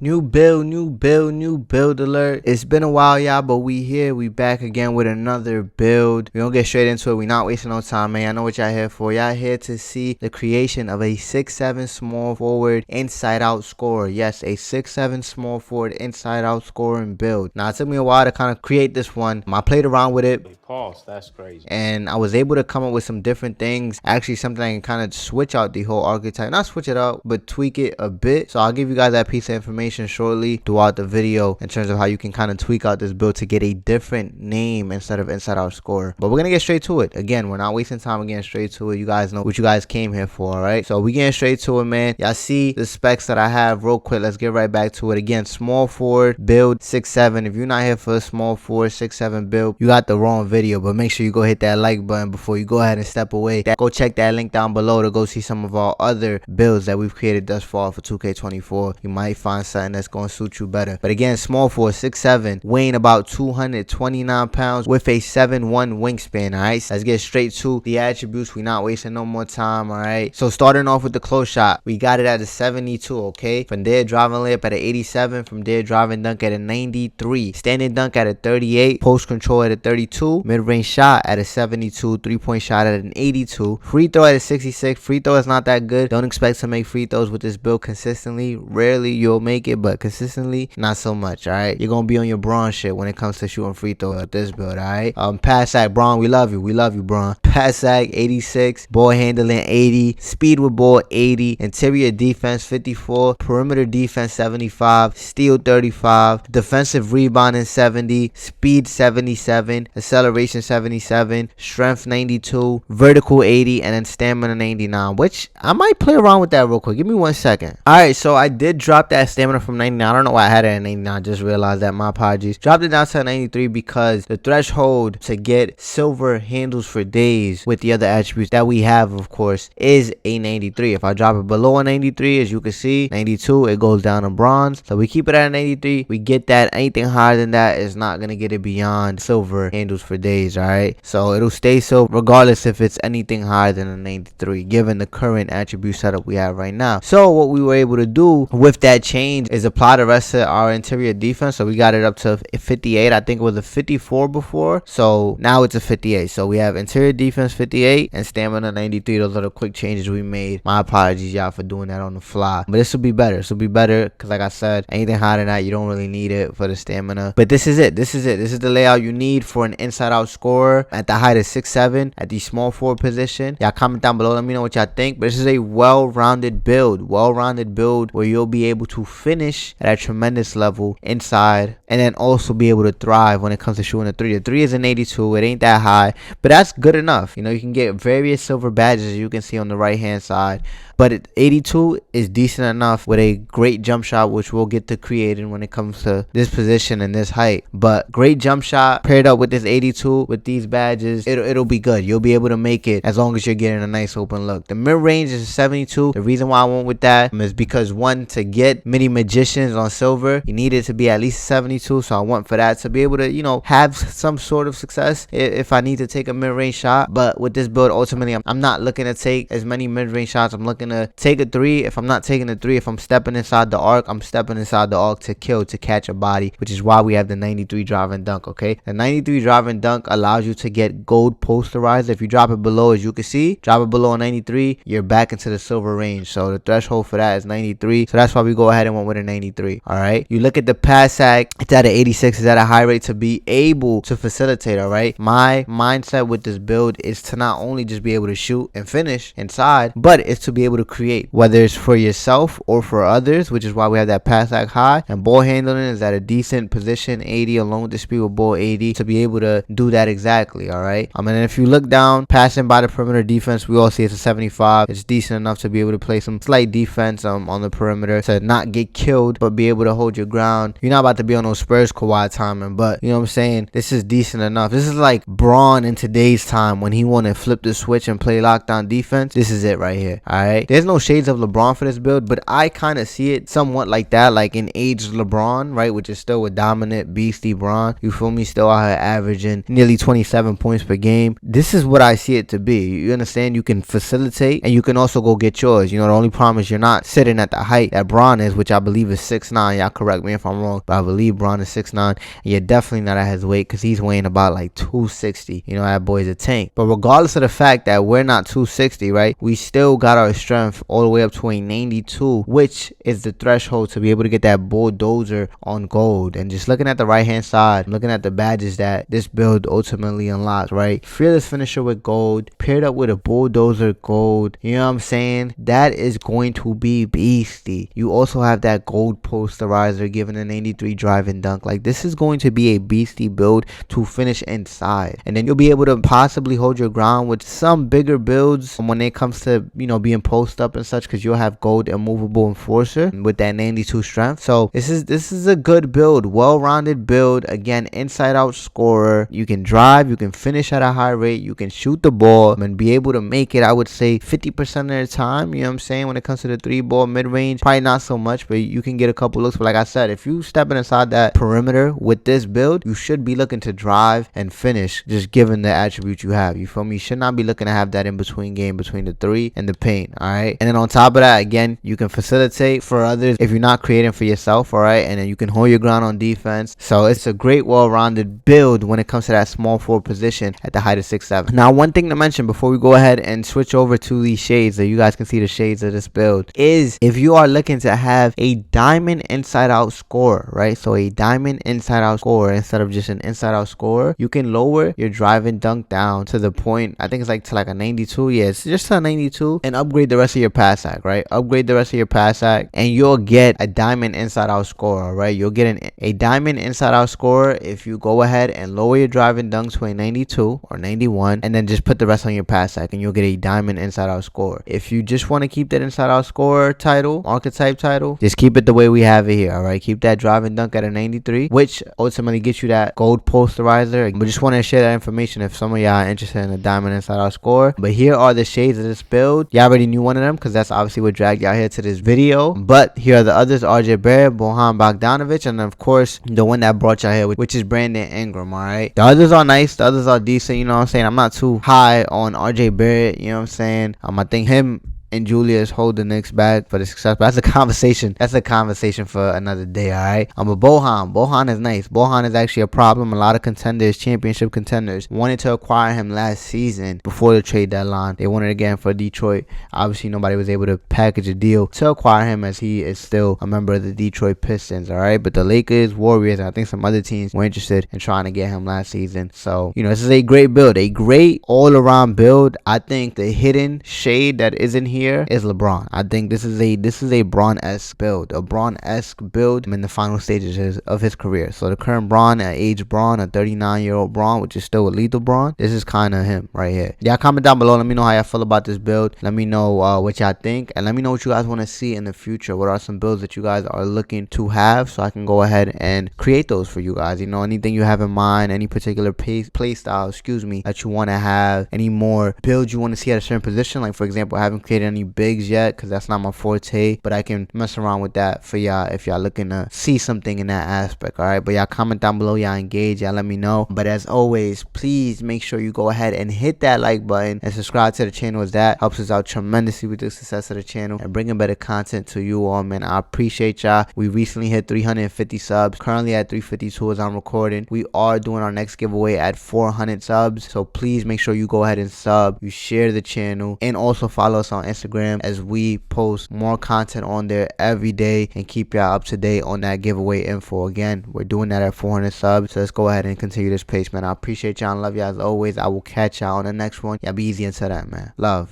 New build alert. It's been a while, y'all, but we here. We back again with another build. We gonna get straight into it. We not wasting no time, man. I know what y'all here for. Y'all here to see the creation of a 6'7" small forward inside out scorer. Yes, a 6'7" small forward inside out scoring build. Now, it took me a while to kind of create this one. I played around with it. Pause. That's crazy. And I was able to come up with some different things. Actually, something I can kind of switch out the whole archetype. Not switch it out, but tweak it a bit. So I'll give you guys that piece of information shortly throughout the video in terms of how you can kind of tweak out this build to get a different name instead of inside out scorer. But we're going to get straight to it. Again, we're not wasting time. We're getting straight to it. You guys know what you guys came here for, all right? So we getting straight to it, man. Y'all see the specs that I have real quick. Let's get right back to it. Again, small forward, build 6'7". If you're not here for a small forward, 6'7" build, you got the wrong video. But make sure you go hit that like button before you go ahead and step away. Go check that link down below to go see some of our other builds that we've created thus far for 2K24. You might find something that's going to suit you better. But again, small forward, 6'7", weighing about 229 pounds with a 7'1" wingspan, all right? Let's get straight to the attributes. We're not wasting no more time, all right? So starting off with the close shot, we got it at a 72, okay? From there, driving layup at an 87. From there, driving dunk at a 93. Standing dunk at a 38. Post control at a 32. Mid-range shot at a 72. Three-point shot at an 82. Free throw at a 66. Free throw is not that good. Don't expect to make free throws with this build consistently. Rarely you'll make it, but consistently, not so much, all right? You're going to be on your Braun shit when it comes to shooting free throws with this build, all right? Pass sack, Braun, we love you. We love you, Braun. Pass sack, 86. Ball handling, 80. Speed with ball, 80. Interior defense, 54. Perimeter defense, 75. Steal, 35. Defensive rebounding, 70. Speed, 77. Acceleration, 77. Strength, 92. Vertical, 80. And then stamina, 99. Which I might play around with that real quick. Give me 1 second. All right, so I did drop that stamina from 99. I don't know why I had it at 99. I just realized that. My apologies. Dropped it down to 93 because the threshold to get silver handles for days with the other attributes that we have, of course, is a 93. If I drop it below a 93, as you can see, 92, it goes down to bronze. So we keep it at a 93. We get that. Anything higher than that is not going to get it beyond silver handles for days, all right? So it'll stay silver regardless if it's anything higher than a 93, given the current attribute setup we have right now. So what we were able to do with that change is apply the rest of our interior defense. So we got it up to 58. I think it was a 54 before. So now it's a 58. So we have interior defense 58 and stamina 93. Those are the quick changes we made. My apologies, y'all, for doing that on the fly. But this will be better. This will be better because, like I said, anything higher than that, you don't really need it for the stamina. But this is it. This is it. This is the layout you need for an inside-out scorer at the height of 6'7", at the small forward position. Y'all comment down below. Let me know what y'all think. But this is a well-rounded build. Well-rounded build where you'll be able to finish at a tremendous level inside and then also be able to thrive when it comes to shooting a 3. The 3 is an 82. It ain't that high, but that's good enough. You know, you can get various silver badges, as you can see on the right-hand side. But 82 is decent enough with a great jump shot, which we'll get to creating when it comes to this position and this height. But great jump shot paired up with this 82 with these badges, it'll be good. You'll be able to make it as long as you're getting a nice open look. The mid-range is 72. The reason why I went with that is because, one, to get mini magicians on silver, you need it to be at least 72. So I went for that to be able to, you know, have some sort of success if I need to take a mid-range shot. But with this build, ultimately, I'm not looking to take as many mid-range shots. I'm looking to take a 3. If I'm not taking a 3, if I'm stepping inside the arc, I'm stepping inside the arc to kill, to catch a body, which is why we have the 93 driving dunk, okay? The 93 driving dunk allows you to get gold posterized. If you drop it below, as you can see, drop it below a 93, you're back into the silver range. So the threshold for that is 93. So that's why we go ahead and went with a 93, all right? You look at the pass sack, it's at an 86. It's at a high rate to be able to facilitate, all right? My mindset with this build is to not only just be able to shoot and finish inside, but it's to be able to create, whether it's for yourself or for others, which is why we have that pass sack high. And ball handling is at a decent position, 80, along with the speed with ball, 80, to be able to do that exactly, all right? And if you look down, passing by the perimeter defense, we all see it's a 75. It's decent enough to be able to play some slight defense on the perimeter to not get killed, but be able to hold your ground. You're not about to be on those Spurs Kawhi timing, but you know what I'm saying? This is decent enough. This is like Braun in today's time when he want to flip the switch and play lockdown defense. This is it right here. All right. There's no shades of LeBron for this build, but I kind of see it somewhat like that, like in aged LeBron, right? Which is still a dominant beastie Braun. You feel me? Still out here averaging nearly 27 points per game. This is what I see it to be. You understand? You can facilitate and you can also go get yours. You know, the only problem is you're not sitting at the height that Braun is, which I believe is 6'9". Y'all correct me if I'm wrong, but I believe Braun is 6'9". And you're definitely not at his weight because he's weighing about like 260. You know, that boy's a tank. But regardless of the fact that we're not 260, right? We still got our strength all the way up to a 92, which is the threshold to be able to get that bulldozer on gold. And just looking at the right hand side, looking at the badges that this build ultimately unlocks, right? Fearless finisher with gold, paired up with a bulldozer gold. You know what I'm saying? That is going to be beastie. You also have that gold posterizer giving an 83 drive and dunk. Like, this is going to be a beastie build to finish inside. And then you'll be able to possibly hold your ground with some bigger builds when it comes to, you know, being post up and such, because you'll have gold immovable enforcer with that 92 strength. So this is a good build, well-rounded build. Again, inside out scorer. You can drive, you can finish at a high rate, you can shoot the ball and be able to make it, I would say 50% of the time. You know what I'm saying? When it comes to the 3-ball mid-range, probably not so much, but you can get a couple looks. But like I said, if you stepping inside that perimeter with this build, you should be looking to drive and finish, just given the attributes you have. You feel me? You should not be looking to have that in between game between the 3 and the paint. All right. And then on top of that, again, you can facilitate for others if you're not creating for yourself. All right. And then you can hold your ground on defense. So it's a great, well-rounded build when it comes to that small forward position at the height of 6'7". Now, one thing to mention before we go ahead and switch over to these shades, so you guys can see the shades of this build, is if you are looking to have a diamond inside out scorer, right? So a diamond inside out scorer instead of just an inside out scorer, you can lower your drive and dunk down to the point, I think it's like to like a 92. Yeah, it's just a 92, and upgrade the rest of your pass act, right? Upgrade the rest of your pass act and you'll get a diamond inside out scorer, right? You'll get a diamond inside out scorer if you go ahead and lower your drive and dunk to a 92 or 91 and then just put the rest on your pass act, and you'll get a diamond inside out scorer. If you just want to keep that inside out scorer title, archetype title, just keep it the way we have it here. All right, keep that drive and dunk at a 93, which ultimately gets you that gold posterizer. But just want to share that information if some of y'all are interested in a diamond inside out scorer. But here are the shades of this build. Y'all already knew one of them because that's obviously what dragged y'all here to this video. But here are the others: RJ Barrett, Bojan Bogdanovic, and of course the one that brought y'all here, which is Brandon Ingram. All right, the others are nice, the others are decent. You know what I'm saying? I'm not too high on RJ Barrett. You know what I'm saying? I think him and Julius hold the Knicks back for the success. But that's a conversation. That's a conversation for another day, all right? But Bojan is nice. Bojan is actually a problem. A lot of contenders, championship contenders, wanted to acquire him last season before the trade deadline. They wanted to get him for Detroit. Obviously, nobody was able to package a deal to acquire him, as he is still a member of the Detroit Pistons, all right? But the Lakers, Warriors, and I think some other teams were interested in trying to get him last season. So, you know, this is a great build, a great all-around build. I think the hidden shade that isn't here is LeBron. I think this is a Bron-esque build, a Bron-esque build in the final stages of his career. So the current Bron, age Bron, a 39-year-old Bron, which is still a lethal Bron. This is kind of him right here. Y'all comment down below. Let me know how y'all feel about this build. Let me know what y'all think, and let me know what you guys want to see in the future. What are some builds that you guys are looking to have, so I can go ahead and create those for you guys. You know, anything you have in mind, any particular play style, that you want to have, any more builds you want to see at a certain position. Like, for example, I haven't created any bigs yet because that's not my forte, but I can mess around with that for y'all if y'all looking to see something in that aspect. All right, but y'all comment down below, y'all engage, y'all let me know. But as always, please make sure you go ahead and hit that like button and subscribe to the channel, as that helps us out tremendously with the success of the channel and bringing better content to you all, man. I appreciate y'all. We recently hit 350 subs, currently at 352 as I'm recording. We are doing our next giveaway at 400 subs, so please make sure you go ahead and sub, you share the channel, and also follow us on Instagram, as we post more content on there every day and keep y'all up to date on that giveaway info. Again, we're doing that at 400 subs, so let's go ahead and continue this pace, man. I appreciate y'all and love y'all as always. I will catch y'all on the next one. Y'all be easy until that, man. Love.